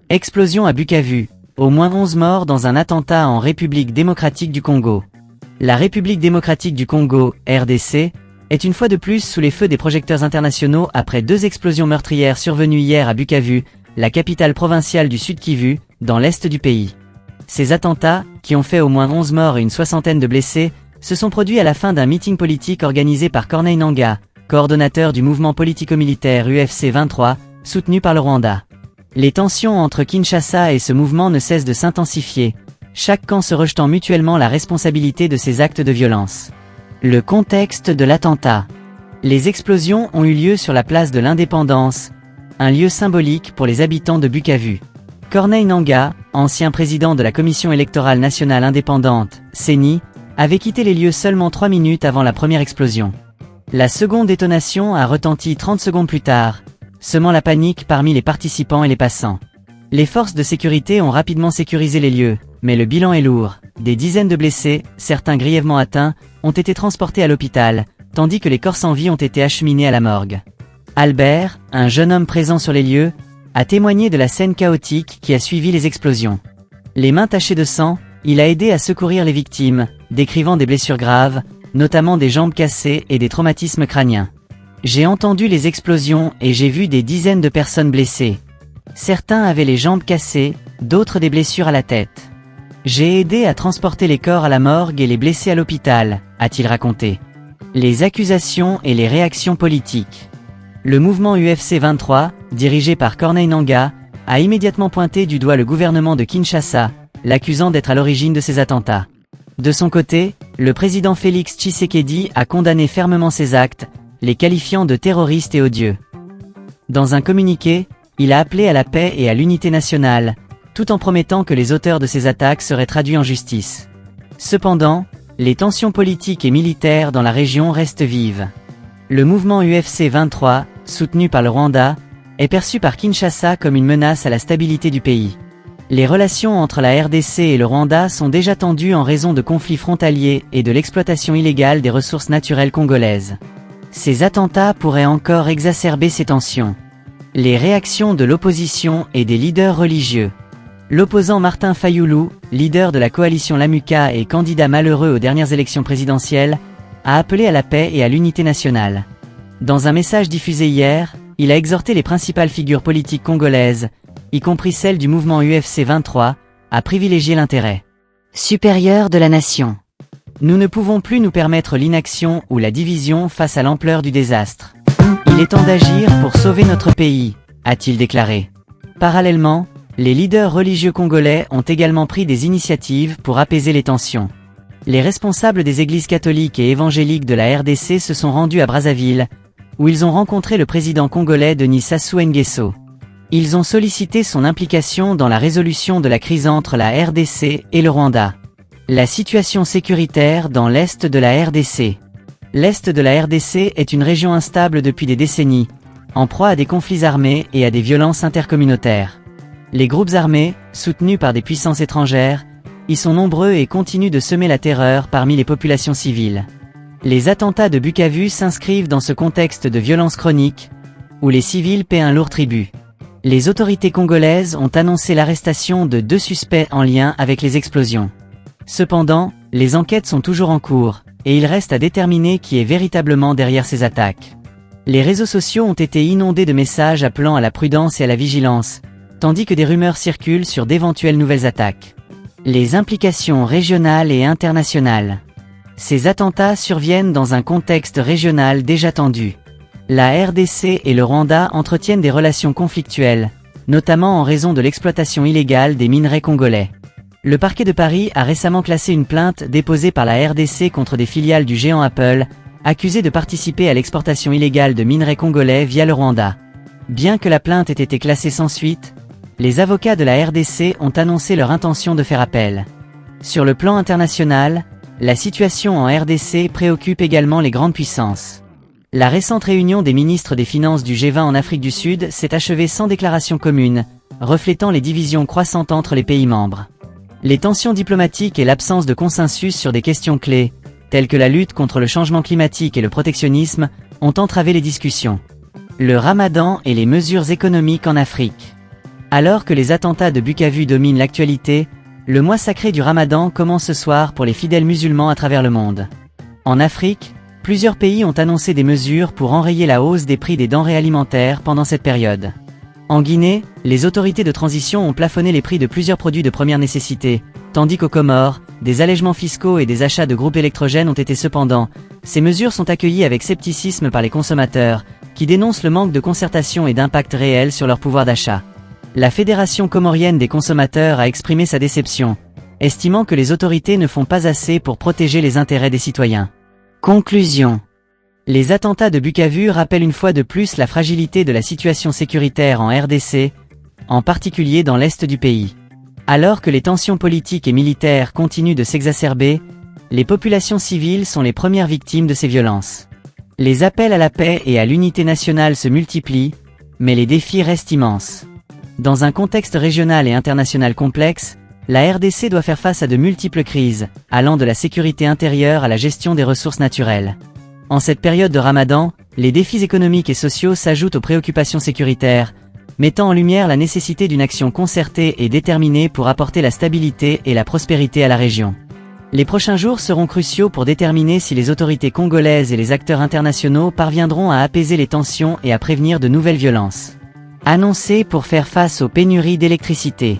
Explosion à Bukavu. Au moins 11 morts dans un attentat en République démocratique du Congo. La République démocratique du Congo, RDC, est une fois de plus sous les feux des projecteurs internationaux après 2 explosions meurtrières survenues hier à Bukavu, la capitale provinciale du Sud Kivu, dans l'est du pays. Ces attentats, qui ont fait au moins 11 morts et une soixantaine de blessés, se sont produits à la fin d'un meeting politique organisé par Corneille Nangaa, coordonnateur du mouvement politico-militaire UFC 23, soutenu par le Rwanda. Les tensions entre Kinshasa et ce mouvement ne cessent de s'intensifier, chaque camp se rejetant mutuellement la responsabilité de ces actes de violence. Le contexte de l'attentat. Les explosions ont eu lieu sur la place de l'Indépendance, un lieu symbolique pour les habitants de Bukavu. Corneille Nangaa, ancien président de la Commission électorale nationale indépendante, CENI, avait quitté les lieux seulement 3 minutes avant la première explosion. La seconde détonation a retenti 30 secondes plus tard, semant la panique parmi les participants et les passants. Les forces de sécurité ont rapidement sécurisé les lieux, mais le bilan est lourd. Des dizaines de blessés, certains grièvement atteints, ont été transportés à l'hôpital, tandis que les corps sans vie ont été acheminés à la morgue. Albert, un jeune homme présent sur les lieux, a témoigné de la scène chaotique qui a suivi les explosions. Les mains tachées de sang, il a aidé à secourir les victimes, décrivant des blessures graves, notamment des jambes cassées et des traumatismes crâniens. J'ai entendu les explosions et j'ai vu des dizaines de personnes blessées. Certains avaient les jambes cassées, d'autres des blessures à la tête. J'ai aidé à transporter les corps à la morgue et les blessés à l'hôpital, a-t-il raconté. Les accusations et les réactions politiques. Le mouvement UFC 23, dirigé par Corneille Nangaa, a immédiatement pointé du doigt le gouvernement de Kinshasa, l'accusant d'être à l'origine de ces attentats. De son côté, le président Félix Tshisekedi a condamné fermement ces actes, les qualifiant de terroristes et odieux. Dans un communiqué, il a appelé à la paix et à l'unité nationale, tout en promettant que les auteurs de ces attaques seraient traduits en justice. Cependant, les tensions politiques et militaires dans la région restent vives. Le mouvement UFC 23, soutenu par le Rwanda, est perçu par Kinshasa comme une menace à la stabilité du pays. Les relations entre la RDC et le Rwanda sont déjà tendues en raison de conflits frontaliers et de l'exploitation illégale des ressources naturelles congolaises. Ces attentats pourraient encore exacerber ces tensions. Les réactions de l'opposition et des leaders religieux. L'opposant Martin Fayulu, leader de la coalition Lamuka et candidat malheureux aux dernières élections présidentielles, a appelé à la paix et à l'unité nationale. Dans un message diffusé hier, il a exhorté les principales figures politiques congolaises, y compris celles du mouvement UFC 23, à privilégier l'intérêt supérieur de la nation. Nous ne pouvons plus nous permettre l'inaction ou la division face à l'ampleur du désastre. Il est temps d'agir pour sauver notre pays, a-t-il déclaré. Parallèlement, les leaders religieux congolais ont également pris des initiatives pour apaiser les tensions. Les responsables des églises catholiques et évangéliques de la RDC se sont rendus à Brazzaville, où ils ont rencontré le président congolais Denis Sassou Nguesso. Ils ont sollicité son implication dans la résolution de la crise entre la RDC et le Rwanda. La situation sécuritaire dans l'est de la RDC. L'est de la RDC est une région instable depuis des décennies, en proie à des conflits armés et à des violences intercommunautaires. Les groupes armés, soutenus par des puissances étrangères, y sont nombreux et continuent de semer la terreur parmi les populations civiles. Les attentats de Bukavu s'inscrivent dans ce contexte de violence chronique, où les civils paient un lourd tribut. Les autorités congolaises ont annoncé l'arrestation de 2 suspects en lien avec les explosions. Cependant, les enquêtes sont toujours en cours, et il reste à déterminer qui est véritablement derrière ces attaques. Les réseaux sociaux ont été inondés de messages appelant à la prudence et à la vigilance, tandis que des rumeurs circulent sur d'éventuelles nouvelles attaques. Les implications régionales et internationales. Ces attentats surviennent dans un contexte régional déjà tendu. La RDC et le Rwanda entretiennent des relations conflictuelles, notamment en raison de l'exploitation illégale des minerais congolais. Le parquet de Paris a récemment classé une plainte déposée par la RDC contre des filiales du géant Apple, accusées de participer à l'exportation illégale de minerais congolais via le Rwanda. Bien que la plainte ait été classée sans suite, les avocats de la RDC ont annoncé leur intention de faire appel. Sur le plan international, la situation en RDC préoccupe également les grandes puissances. La récente réunion des ministres des Finances du G20 en Afrique du Sud s'est achevée sans déclaration commune, reflétant les divisions croissantes entre les pays membres. Les tensions diplomatiques et l'absence de consensus sur des questions clés, telles que la lutte contre le changement climatique et le protectionnisme, ont entravé les discussions. Le Ramadan et les mesures économiques en Afrique. Alors que les attentats de Bukavu dominent l'actualité, le mois sacré du Ramadan commence ce soir pour les fidèles musulmans à travers le monde. En Afrique, plusieurs pays ont annoncé des mesures pour enrayer la hausse des prix des denrées alimentaires pendant cette période. En Guinée, les autorités de transition ont plafonné les prix de plusieurs produits de première nécessité, tandis qu'aux Comores, des allègements fiscaux et des achats de groupes électrogènes ont été cependant. Ces mesures sont accueillies avec scepticisme par les consommateurs, qui dénoncent le manque de concertation et d'impact réel sur leur pouvoir d'achat. La Fédération comorienne des consommateurs a exprimé sa déception, estimant que les autorités ne font pas assez pour protéger les intérêts des citoyens. Conclusion. Les attentats de Bukavu rappellent une fois de plus la fragilité de la situation sécuritaire en RDC, en particulier dans l'est du pays. Alors que les tensions politiques et militaires continuent de s'exacerber, les populations civiles sont les premières victimes de ces violences. Les appels à la paix et à l'unité nationale se multiplient, mais les défis restent immenses. Dans un contexte régional et international complexe, la RDC doit faire face à de multiples crises, allant de la sécurité intérieure à la gestion des ressources naturelles. En cette période de Ramadan, les défis économiques et sociaux s'ajoutent aux préoccupations sécuritaires, mettant en lumière la nécessité d'une action concertée et déterminée pour apporter la stabilité et la prospérité à la région. Les prochains jours seront cruciaux pour déterminer si les autorités congolaises et les acteurs internationaux parviendront à apaiser les tensions et à prévenir de nouvelles violences. Annoncé pour faire face aux pénuries d'électricité.